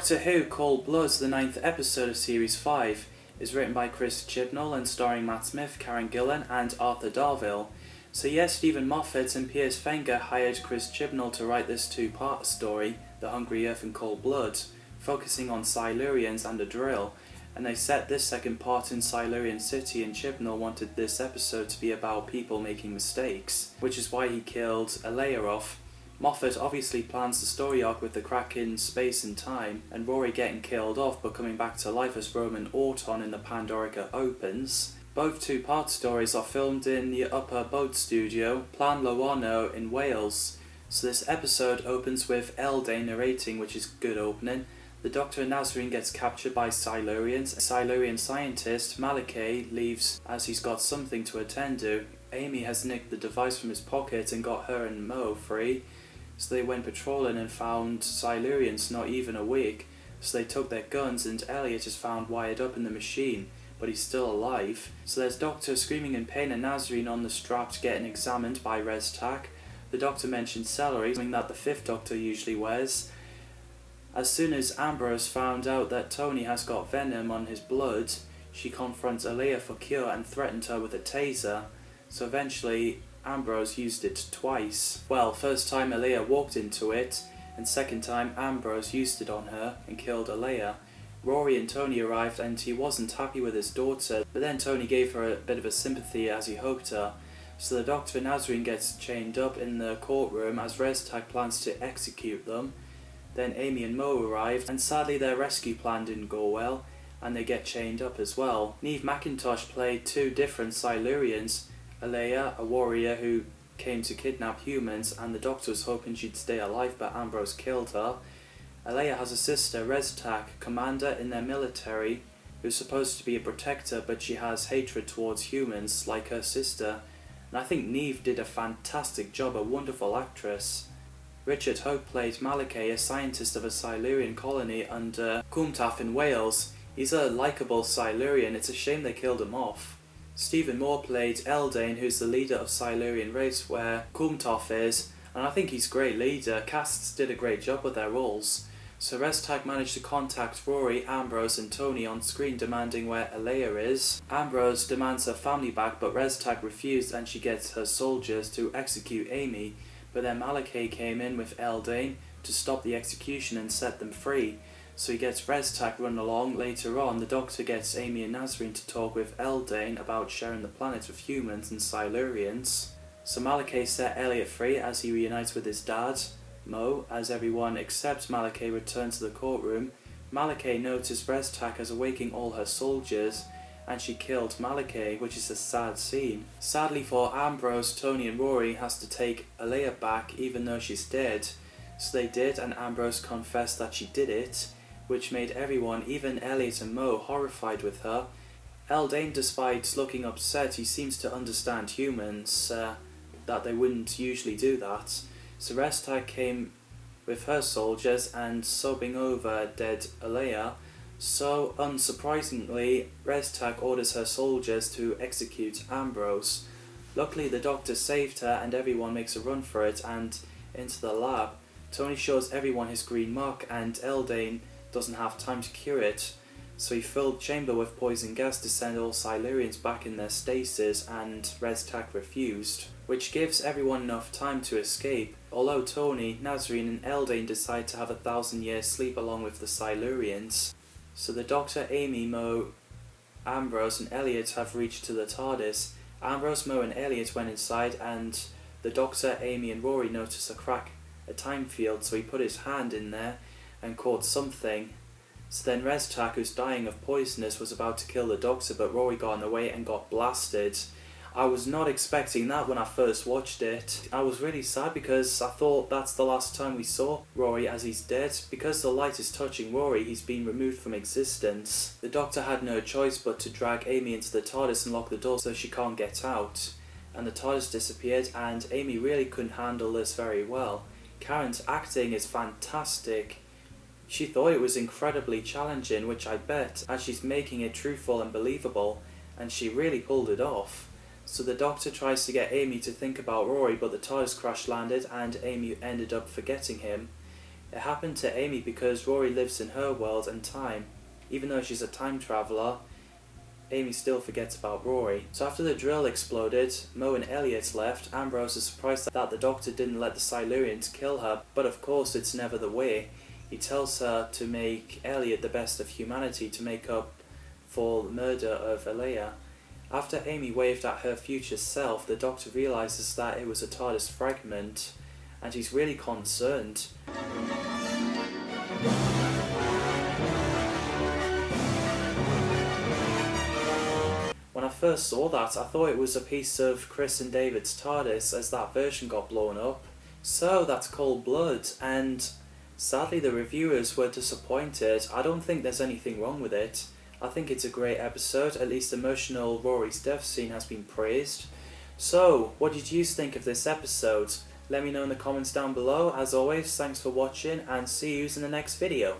Doctor Who Cold Blood, the 9th episode of Series 5, is written by Chris Chibnall and starring Matt Smith, Karen Gillan and Arthur Darvill. So yes, Stephen Moffat and Piers Fenger hired Chris Chibnall to write this two-part story, The Hungry Earth and Cold Blood, focusing on Silurians and a drill, and they set this second part in Silurian City, and Chibnall wanted this episode to be about people making mistakes, which is why he killed Alea off. Moffat obviously plans the story arc with the crack in space and time, and Rory getting killed off but coming back to life as Roman Auton in the Pandorica opens. Both two-part stories are filmed in the Upper Boat Studio, Plan Loano in Wales. So this episode opens with Eldane narrating, which is good opening. The Doctor and Nazarene gets captured by Silurians. A Silurian scientist, Malachi, leaves as he's got something to attend to. Amy has nicked the device from his pocket and got her and Mo free. So they went patrolling and found Silurians not even awake. So they took their guns, and Elliot is found wired up in the machine, but he's still alive. So there's Doctor screaming in pain and Nazarene on the straps getting examined by Restak. The Doctor mentions celery, something that the 5th Doctor usually wears. As soon as Ambrose found out that Tony has got venom on his blood, she confronts Alea for cure and threatened her with a taser. So eventually Ambrose used it twice. Well, first time Alea walked into it, and second time Ambrose used it on her and killed Alea. Rory and Tony arrived and he wasn't happy with his daughter, but then Tony gave her a bit of a sympathy as he hugged her. So the Doctor and Nazarene gets chained up in the courtroom as Restak plans to execute them. Then Amy and Mo arrived, and sadly their rescue plan didn't go well, and they get chained up as well. Neve McIntosh played two different Silurians, Alea, a warrior who came to kidnap humans, and the Doctor was hoping she'd stay alive, but Ambrose killed her. Alea has a sister, Restak, commander in their military, who's supposed to be a protector, but she has hatred towards humans, like her sister. And I think Neve did a fantastic job, a wonderful actress. Richard Hope played Malachi, a scientist of a Silurian colony under Cwmtaf in Wales. He's a likeable Silurian, it's a shame they killed him off. Stephen Moore played Eldane, who's the leader of Silurian race where Cwmtaf is, and I think he's a great leader. Casts did a great job with their roles. So Restak managed to contact Rory, Ambrose and Tony on screen demanding where Alea is. Ambrose demands her family back, but Restak refused and she gets her soldiers to execute Amy, but then Malachi came in with Eldane to stop the execution and set them free. So he gets Restak run along. Later on, the Doctor gets Amy and Nazarene to talk with Eldane about sharing the planet with humans and Silurians. So Malachi set Elliot free as he reunites with his dad, Mo. As everyone except Malachi return to the courtroom, Malachi noticed Restak has awakened all her soldiers, and she killed Malachi, which is a sad scene. Sadly for Ambrose, Tony and Rory has to take Alea back even though she's dead. So they did, and Ambrose confessed that she did it, which made everyone, even Elliot and Mo, horrified with her. Eldane, despite looking upset, he seems to understand humans, that they wouldn't usually do that. So Restak came with her soldiers and sobbing over dead Alea. So, unsurprisingly, Restak orders her soldiers to execute Ambrose. Luckily the Doctor saved her and everyone makes a run for it and into the lab. Tony shows everyone his green mark and Eldane doesn't have time to cure it, so he filled the chamber with poison gas to send all Silurians back in their stasis, and Restak refused, which gives everyone enough time to escape. Although Tony, Nazarene and Eldane decide to have 1,000-year sleep along with the Silurians. So the Doctor, Amy, Mo, Ambrose and Elliot have reached to the TARDIS. Ambrose, Mo and Elliot went inside, and the Doctor, Amy and Rory noticed a crack, a time field, so he put his hand in there and caught something. So then Restak, who's dying of poisonous, was about to kill the Doctor, but Rory got in the way and got blasted. I was not expecting that when I first watched it. I was really sad because I thought that's the last time we saw Rory as he's dead. Because the light is touching Rory, he's been removed from existence. The Doctor had no choice but to drag Amy into the TARDIS and lock the door so she can't get out. And the TARDIS disappeared, and Amy really couldn't handle this very well. Karen's acting is fantastic. She thought it was incredibly challenging, which I bet, as she's making it truthful and believable, and she really pulled it off. So the Doctor tries to get Amy to think about Rory, but the TARDIS crash landed and Amy ended up forgetting him. It happened to Amy because Rory lives in her world and time. Even though she's a time traveller, Amy still forgets about Rory. So after the drill exploded, Mo and Elliot left. Ambrose is surprised that the Doctor didn't let the Silurians kill her, but of course it's never the way. He tells her to make Elliot the best of humanity to make up for the murder of Alea. After Amy waved at her future self, the Doctor realises that it was a TARDIS fragment, and he's really concerned. When I first saw that, I thought it was a piece of Chris and David's TARDIS, as that version got blown up. So that's cold blood, and sadly the reviewers were disappointed. I don't think there's anything wrong with it. I think it's a great episode. At least emotional Rory's death scene has been praised. So, what did you think of this episode? Let me know in the comments down below. As always, thanks for watching, and see you in the next video.